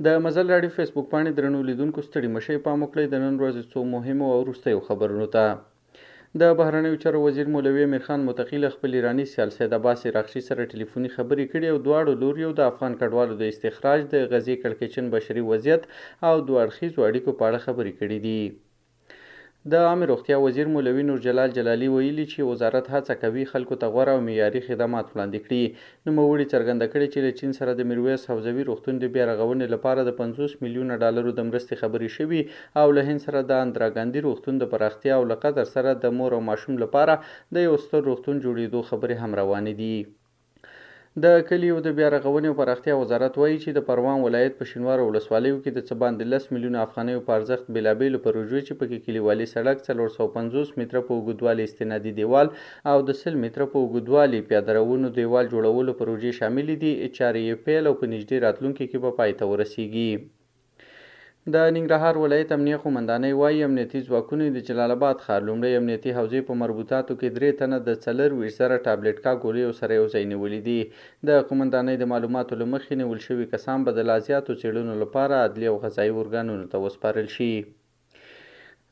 د مزل راډیو فیسبوک پاڼې درنو لیدونکو ستړي مشئ پام وکړئ د نن ورځې څو مهمو او وروستیو خبرونو ته. د بهرنیو چارو وزیر مولوي امیر خان متقي له خپل ایراني سیال سید عباس عراقچي سره ټلیفوني خبرې کړې او دواړو لوریو د افغان کډوالو د استخراج، د غزې کړکېچن بشري وضعیت او دوه اړخیزو اړیکو په اړه خبرې کړې دي. د عامه روغتیا وزیر مولوي نور جلال جلالي ویلي چې وزارت هڅه کوي خلکو ته غوره او معیاري خدمات وړاندې کړي. نوموړي څرګنده کړې چې له چین سره د میرویس حوزوي روغتون د بیا رغونې لپاره د 50 میلیونه ډالرو د مرستې خبرې شوي او له هند سره د اندرا ګاندي روغتون د پراختیا او له قطر سره د مور او ماشوم لپاره د یو ستر روغتون جوړېدو خبرې هم روانې دي. د کلیو د بیا رغونې او پراختیا وزارت وایي چې د پروان ولایت په شینوارو ولسوالیو کې د څه باندې 10 میلیونه افغانیو په ارزښت بېلابېلو پروژو چې پکې کلیوالي سړک، 450 متره په اوږدوالي استنادي دیوال او د 100 متره په اوږدوالي پیاده روونو دیوال جوړولو پروژې شاملې دي، چارې یې پیل او په نږدې راتلونکي کې به پای ته ورسیږي. د ننګرهار ولایت امنیه قومندانۍ وایي امنیتي ځواکونو د جلال آباد ښار لومړۍ امنیتي حوزې په مربوطاتو کې 3 تنه د 24,000 ټابلیټکا ګولیو سره یو ځای نیولي دي. د قومندانۍ د معلوماتو له مخې نیول شوي کسان به د لا زیاتو څېړنو لپاره عدلي او قضایي ارګانونو ته وسپارل شي.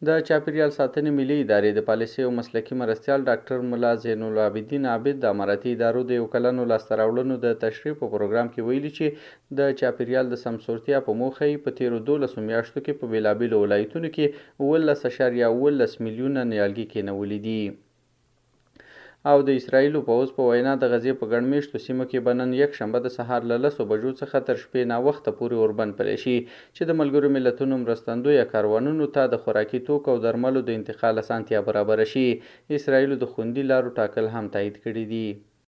د چاپیریال ساتنې ملي ادارې د پالیسۍ او مسلکي مرستیال ډاکټر ملا زین العابدین عابد د اماراتي ادارو د یو کلنو لاسته راوړنو د تشریح په پروګرام کې ویلي چې د چاپیریال د سمسورتیا په موخه یې په تیرو 12 میاشتو کې په بېلابېلو ولایتونو کې 18.18 میلیونه نیالګي کېنولي دي. او د اسرایلو پوځ په وینا د غزې په ګڼ مېشتو سیمو کې به نن یکشنبه د سهار له 10 بجو څخه تر شپې ناوخته پورې اوربند پلی شي چې د ملګرو ملتونو مرستندویه کاروانونو ته د خوراکي توکو او درملو د انتقال اسانتیا برابره شي. اسرایلو د خوندي لارو ټاکل هم تایید کړي دي.